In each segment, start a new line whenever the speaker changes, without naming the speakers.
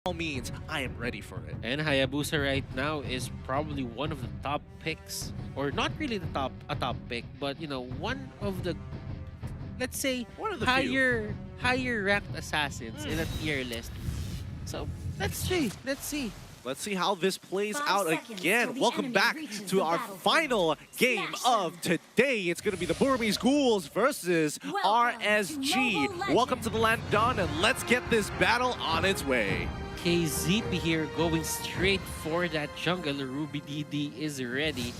all means, I am ready for it.
And Hayabusa right now is probably one of the top picks, or not really a top pick, but you know, one of the, let's say,
One of the
higher ranked assassins in a tier list. So let's see.
Let's see how this plays
5
out
seconds
again.
till the
Welcome
enemy
back
reaches
to
the
our
battlefield.
final game
Smash
of today. It's going to be the Burmese Ghouls versus
Welcome to
RSG.
Mobile
Welcome to the land dawn, and let's get this battle on its way.
KZP here going straight for that jungle. Ruby DD is ready.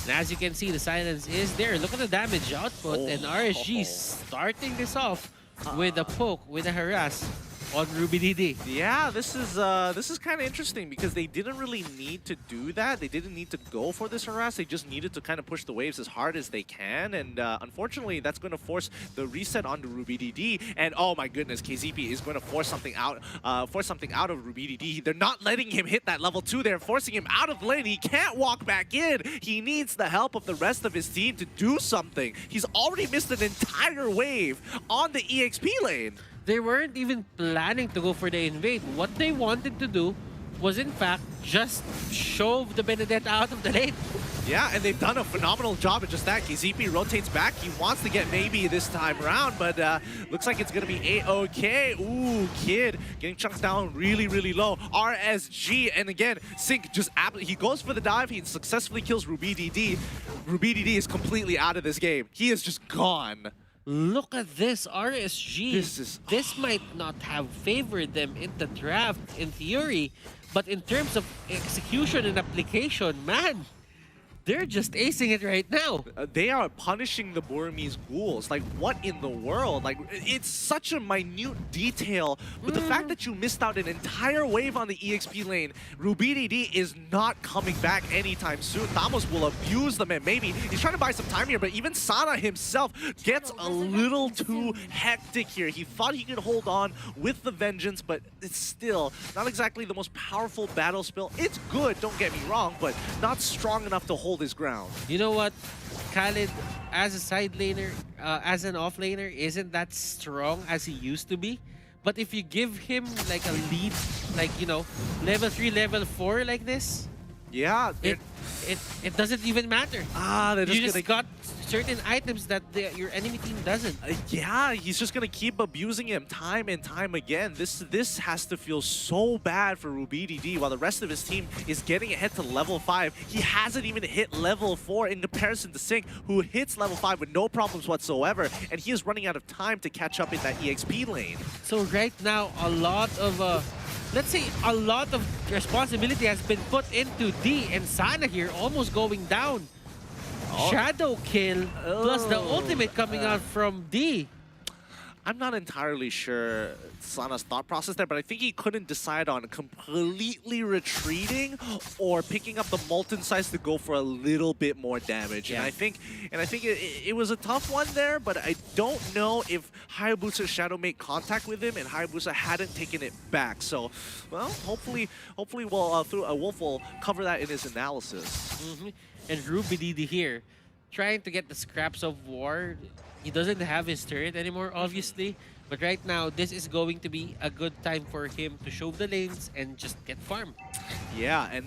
And as you can see, the silence is there. Look at the damage output, and RSG starting this off with a poke, with a harass on Ruby DD.
Yeah, this is kind of interesting because they didn't really need to do that. They didn't need to go for this harass. They just needed to kind of push the waves as hard as they can. And unfortunately, that's going to force the reset onto Ruby DD. And oh my goodness, KZP is going to force something out of Ruby DD. They're not letting him hit that level 2. They're forcing him out of the lane. He can't walk back in. He needs the help of the rest of his team to do something. He's already missed an entire wave on the EXP lane.
They weren't even planning to go for the invade. What they wanted to do was, in fact, just shove the Benedetta out of the lane.
Yeah, and they've done a phenomenal job at just that. KZP rotates back. He wants to get maybe this time around, but looks like it's going to be A-OK. Ooh, Kid getting chunked down really, really low. RSG, and again, Sync just he goes for the dive. He successfully kills Ruby DD. Ruby DD is completely out of this game. He is just gone.
Look at this, RSG.
This
might not have favored them in the draft in theory, but in terms of execution and application, man, they're just acing it right now.
They are punishing the Burmese Ghouls. Like, what in the world? Like, it's such a minute detail, but the fact that you missed out an entire wave on the EXP lane, Ruby DD is not coming back anytime soon. Thamos will abuse them, and maybe he's trying to buy some time here, but even Sana himself gets a little too hectic here. He thought he could hold on with the Vengeance, but it's still not exactly the most powerful battle spell. It's good, don't get me wrong, but not strong enough to hold his ground.
You know what? Khaled, as a side laner, as an offlaner, isn't that strong as he used to be. But if you give him like a lead, like, you know, level 3, level 4 like this,
Yeah,
it doesn't even matter.
they're
You
just
just got certain items that your enemy team doesn't.
yeah, he's just gonna keep abusing him time and time again. This has to feel so bad for Ruby DD while the rest of his team is getting ahead to level 5. He hasn't even hit level 4 in comparison to Sync, who hits level 5 with no problems whatsoever, and he is running out of time to catch up in that EXP lane.
So right now, a lot of let's say a lot of responsibility has been put into D, and Sana here almost going down. Shadow kill plus the ultimate coming out from D.
I'm not entirely sure Sana's thought process there, but I think he couldn't decide on completely retreating or picking up the Molten Size to go for a little bit more damage.
Yeah.
And I think it was a tough one there, but I don't know if Hayabusa's Shadow made contact with him and Hayabusa hadn't taken it back. So, well, hopefully Wolf will cover that in his analysis.
And Ruby DD here, trying to get the scraps of war. He doesn't have his turret anymore, obviously. But right now, this is going to be a good time for him to shove the lanes and just get farm.
Yeah, and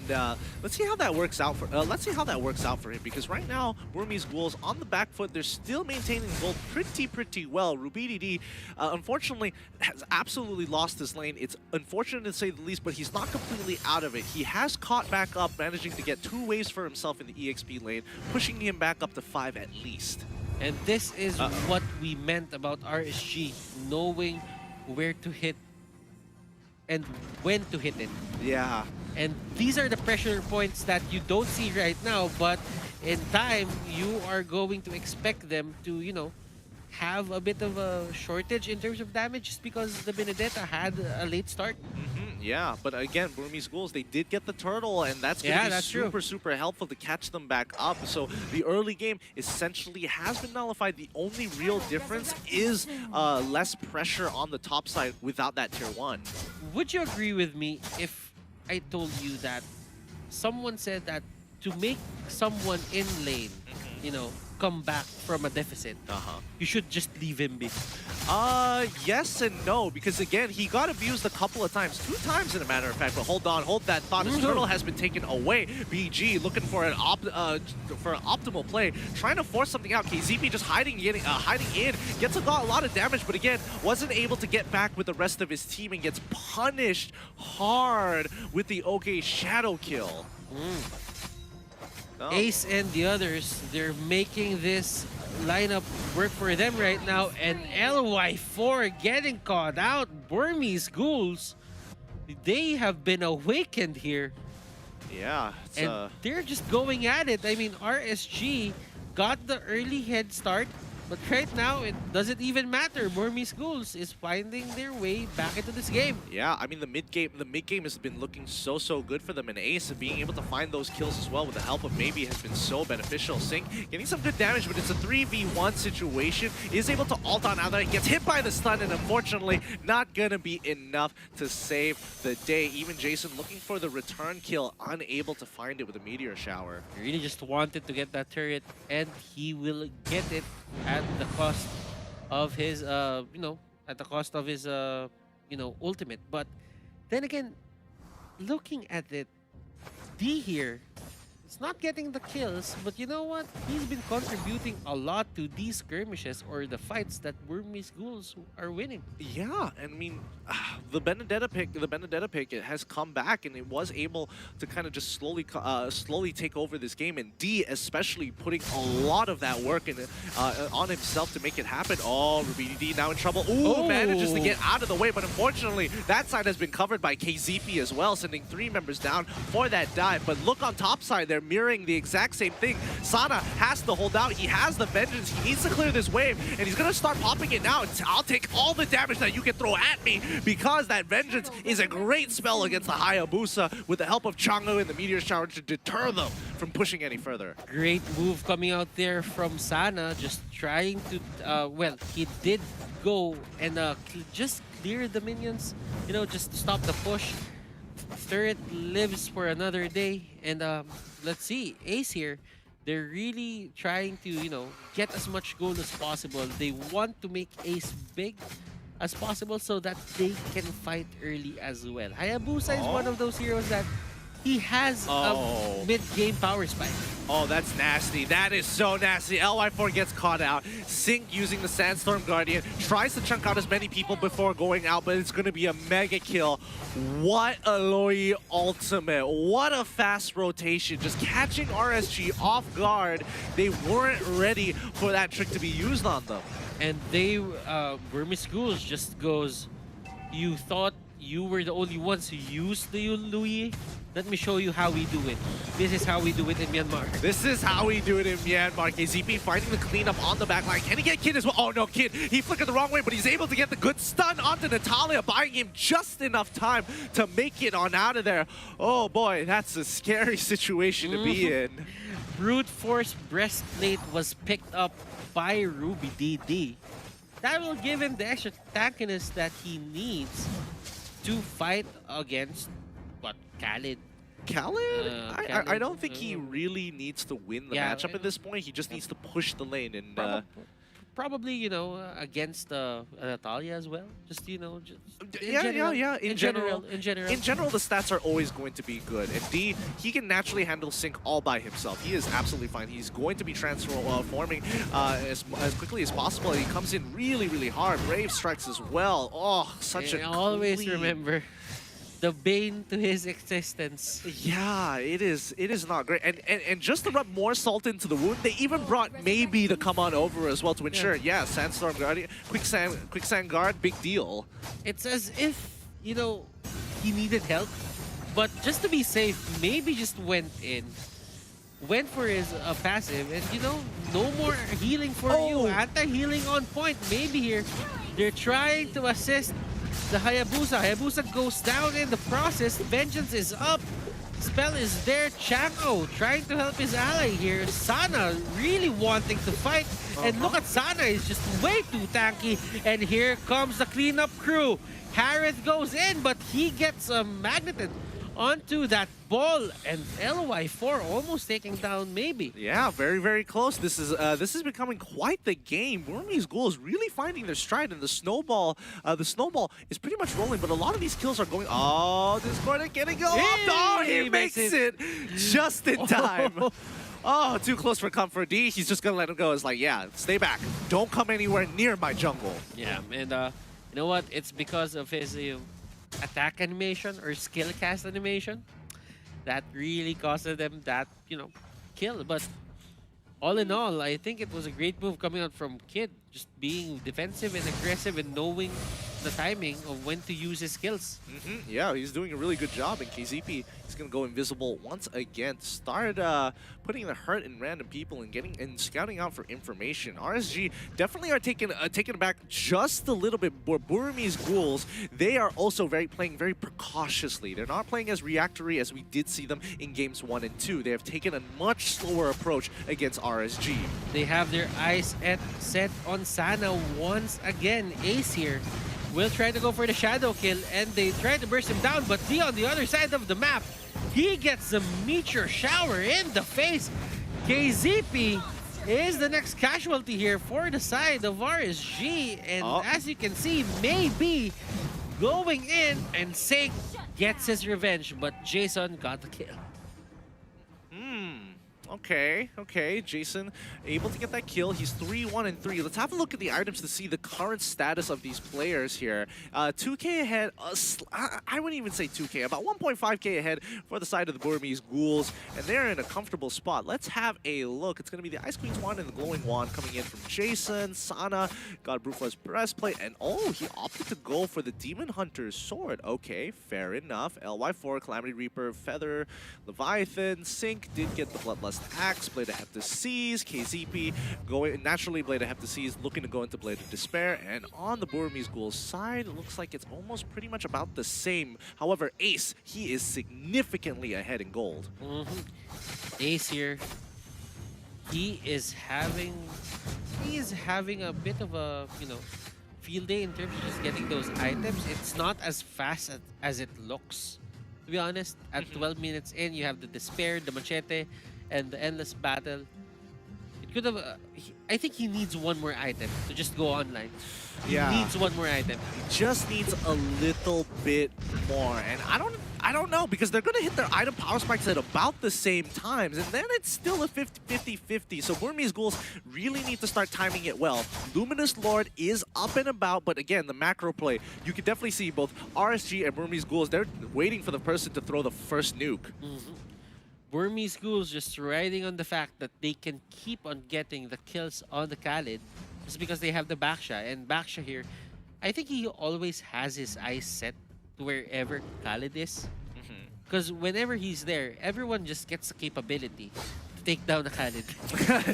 let's see how that works out for him, because right now Burmese Ghouls on the back foot. They're still maintaining gold pretty well. Ruby DD unfortunately has absolutely lost his lane. It's unfortunate to say the least, but he's not completely out of it. He has caught back up, managing to get 2 waves for himself in the EXP lane, pushing him back up to 5 at least.
And this is what we meant about RSG, knowing where to hit and when to hit it.
Yeah.
And these are the pressure points that you don't see right now, but in time, you are going to expect them to, you know, have a bit of a shortage in terms of damage just because the Benedetta had a late start.
Yeah, but again, Burmese Ghouls, they did get the turtle, and that's going to be super helpful to catch them back up. So the early game essentially has been nullified. The only real difference is less pressure on the top side without that tier 1.
Would you agree with me if I told you that someone said that to make someone in lane you know, come back from a deficit, you should just leave him be.
Yes and no, because again, he got abused a couple of times. 2 times, in a matter of fact. But hold on, hold that thought. His turtle has been taken away. BG looking for an optimal play, trying to force something out. KZP just hiding in, gets a lot of damage, but again, wasn't able to get back with the rest of his team and gets punished hard with the OK Shadow kill.
Ace and the others, they're making this lineup work for them right now, and LY4 getting caught out. Burmese Ghouls, they have been awakened here.
Yeah,
and they're just going at it. I mean, RSG got the early head start, but right now it doesn't even matter. Burmese Ghouls is finding their way back into this game.
Yeah, I mean the mid game has been looking so good for them, and Ace being able to find those kills as well with the help of Maybe has been so beneficial. Sync getting some good damage, but it's a 3v1 situation. Is able to ult on other, gets hit by the stun, and unfortunately not gonna be enough to save the day. Even Jason looking for the return kill, unable to find it with a meteor shower.
He really just wanted to get that turret, and he will get it at the cost of his, you know, at the cost of his, you know, ultimate. But then again, looking at it, D here, it's not getting the kills, but you know what? He's been contributing a lot to these skirmishes or the fights that Burmese Ghouls are winning.
Yeah, I mean, the Benedetta pick, it has come back, and it was able to kind of just slowly take over this game. And D, especially, putting a lot of that work in on himself to make it happen. Oh, RubiDD now in trouble. Ooh, manages to get out of the way, but unfortunately, that side has been covered by KZP as well, sending 3 members down for that dive. But look on top side, they're mirroring the exact same thing. Sana has to hold out. He has the vengeance. He needs to clear this wave, and he's gonna start popping it now. I'll take all the damage that you can throw at me, because that vengeance is a great spell against the Hayabusa with the help of Chang'e and the meteor shower to deter them from pushing any further.
Great move coming out there from Sana, just trying to, well, he did go and just clear the minions, you know, just to stop the push. Turret lives for another day, and let's see, Ace here, they're really trying to, you know, get as much gold as possible. They want to make Ace big as possible so that they can fight early as well. Hayabusa is one of those heroes that he has a mid-game power spike.
Oh, that's nasty. That is so nasty. LY4 gets caught out. Sync using the Sandstorm Guardian. Tries to chunk out as many people before going out, but it's going to be a mega kill. What a Loi ultimate. What a fast rotation. Just catching RSG off guard. They weren't ready for that trick to be used on them.
And they, Burmese Ghouls just goes, you thought you were the only ones who used the Louis? Let me show you how we do it. This is how we do it in Myanmar.
This is how we do it in Myanmar. KZP finding the cleanup on the back line. Can he get Kid as well? Oh no, Kid. He flickered the wrong way, but he's able to get the good stun onto Natalia, buying him just enough time to make it on out of there. Oh boy, that's a scary situation to be in.
Brute Force Breastplate was picked up by RubiDD. That will give him the extra tankiness that he needs to fight against, what, Khalid?
Khalid? I don't think he really needs to win the matchup at this point. He just needs to push the lane and
probably, you know, against Natalia as well. Just, you know, just
in general, the stats are always going to be good. And D, he can naturally handle Sync all by himself. He is absolutely fine. He's going to be transforming as quickly as possible. He comes in really hard. Brave strikes as well. Oh, such a
always remember the bane to his existence.
Yeah, it is not great. And just to rub more salt into the wound, they even brought Maybe to come on over as well to ensure, Sandstorm Guardian, Quicksand Guard, big deal.
It's as if, you know, he needed help, but just to be safe, Maybe just went for his passive, and you know, no more healing for you. Anti-healing on point. Maybe here, they're trying to assist the Hayabusa. Hayabusa goes down in the process. Vengeance is up. Spell is there. Chang'e trying to help his ally here. Sana really wanting to fight. And look at Sana, is just way too tanky. And here comes the cleanup crew. Harith goes in, but he gets magneted onto that ball, and LY4 almost taking down maybe.
Yeah, very, very close. This is becoming quite the game. Burmese Ghouls really finding their stride, and the snowball is pretty much rolling. But a lot of these kills are going. Oh, this corner getting go up. Oh, he makes it just in time. Oh, too close for Comfort D. He's just gonna let him go. It's like, yeah, stay back. Don't come anywhere near my jungle.
Yeah, and you know what? It's because of his attack animation or skill cast animation that really costed them that, kill. But all in all, I think it was a great move coming out from Kid, just being defensive and aggressive and knowing the timing of when to use his skills.
Yeah, he's doing a really good job, and KZP is going to go invisible once again. Start putting the hurt in random people and scouting out for information. RSG definitely are taking it back just a little bit. Burmese Ghouls, they are also playing very precautiously. They're not playing as reactory as we did see them in games 1 and 2. They have taken a much slower approach against RSG.
They have their eyes set on Sana once again. Ace here will try to go for the shadow kill, and they try to burst him down, but D on the other side of the map, he gets a meteor shower in the face. KZP is the next casualty here for the side of RSG, and as you can see, maybe going in, and Sink gets his revenge, but Jason got the kill.
Okay. Jason able to get that kill. He's 3-1-3. Let's have a look at the items to see the current status of these players here. 2K ahead. I wouldn't even say 2K. About 1.5K ahead for the side of the Burmese Ghouls, and they're in a comfortable spot. Let's have a look. It's going to be the Ice Queen's Wand and the Glowing Wand coming in from Jason. Sana got Brufa's breastplate, and he opted to go for the Demon Hunter's sword. Okay, fair enough. LY4, Calamity Reaper, Feather, Leviathan, Sink did get the Bloodlust Axe, Blade of Heptaseas, KZP going naturally. Blade of Heptaseas looking to go into Blade of Despair, and on the Burmese Ghouls side, it looks like it's almost pretty much about the same. However, Ace, he is significantly ahead in gold.
Ace here, he is having a bit of a field day in terms of just getting those items. It's not as fast as it looks, to be honest. At 12 minutes in, you have the Despair, the Machete, and the Endless Battle. It could have. I think he needs one more item to just go online. He needs one more item.
He just needs a little bit more, and I don't know, because they're going to hit their item power spikes at about the same times, and then it's still a 50-50. So Burmese Ghouls really need to start timing it well. Luminous Lord is up and about, but again, the macro play, you can definitely see both RSG and Burmese Ghouls, they're waiting for the person to throw the first nuke.
Burmese Ghouls just riding on the fact that they can keep on getting the kills on the Khalid just because they have the Baksha. And Baksha here, I think he always has his eyes set to wherever Khalid is. Because whenever he's there, everyone just gets the capability to take down the Khalid.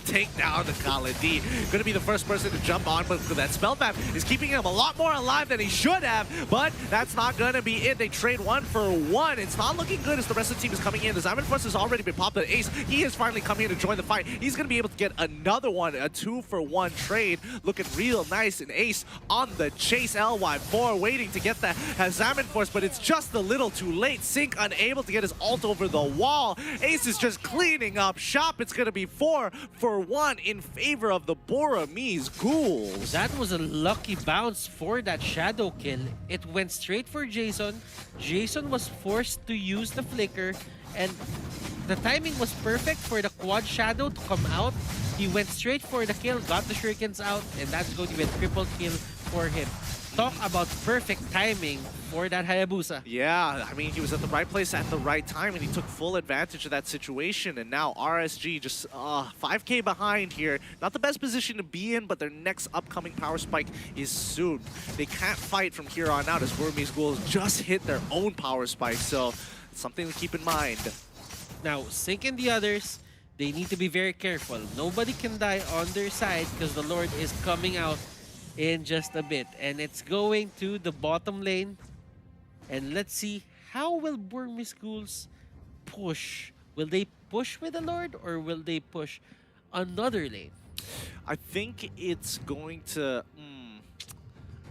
Take down the Khalid D. Gonna be the first person to jump on, but that Spellfab is keeping him a lot more alive than he should have, but that's not gonna be it. They trade 1 for 1. It's not looking good as the rest of the team is coming in. The Diamond Force has already been popped at Ace. He has finally come here to join the fight. He's gonna be able to get another one, a 2-for-1 trade. Looking real nice, and Ace on the chase. LY4 waiting to get the Diamond Force, but it's just a little too late. Sink unable to get his ult over the wall. Ace is just cleaning up shop. It's going to be 4 for 1 in favor of the Burmese Ghouls.
That was a lucky bounce for that shadow kill. It went straight for Jason. Jason was forced to use the flicker, and the timing was perfect for the quad shadow to come out. He went straight for the kill, got the shurikens out, and that's going to be a triple kill for him. Talk about perfect timing for that Hayabusa.
Yeah, I mean, he was at the right place at the right time, and he took full advantage of that situation. And now RSG just 5K behind here. Not the best position to be in, but their next upcoming power spike is soon. They can't fight from here on out as Burmese Ghouls just hit their own power spike, so it's something to keep in mind.
Now, Sink and the others, they need to be very careful. Nobody can die on their side because the Lord is coming out in just a bit, and it's going to the bottom lane. And let's see, how will Burmese Ghouls push? Will they push with the Lord, or will they push another lane?
I think it's going to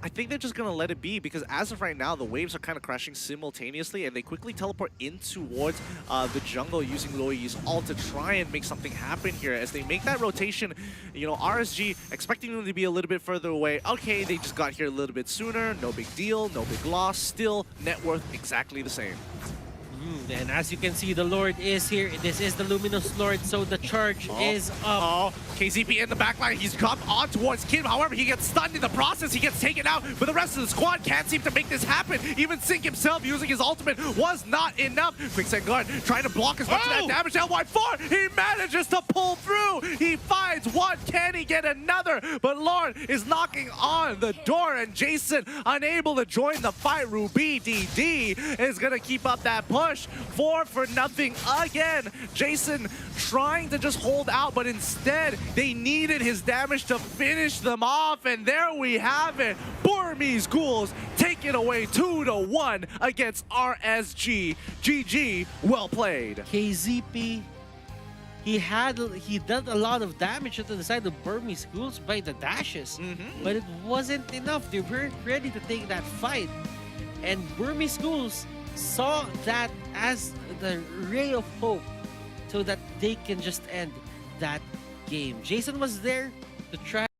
I think they're just going to let it be because as of right now, the waves are kind of crashing simultaneously and they quickly teleport in towards the jungle using Loi's ult to try and make something happen here. As they make that rotation, you know, RSG expecting them to be a little bit further away. Okay, they just got here a little bit sooner. No big deal, no big loss. Still, net worth exactly the same.
And as you can see, the Lord is here. This is the Luminous Lord, so the charge is up.
KZP in the backline. He's come on towards Kim. However, he gets stunned in the process. He gets taken out, but the rest of the squad can't seem to make this happen. Even Sync himself using his ultimate was not enough. Quicksand Guard trying to block as much of that damage. LY4, he manages to pull through. He finds one. Can he get another? But Lord is knocking on the door, and Jason unable to join the fight. RubyDD is going to keep up that push. 4 for nothing again. Jason trying to just hold out, but instead they needed his damage to finish them off. And there we have it. Burmese Ghouls take it away 2-1 against RSG. GG, well played.
KZP, he did a lot of damage to the side of Burmese Ghouls by the dashes, but it wasn't enough. They weren't ready to take that fight. And Burmese Ghouls saw that as the ray of hope so that they can just end that game. Jason was there to try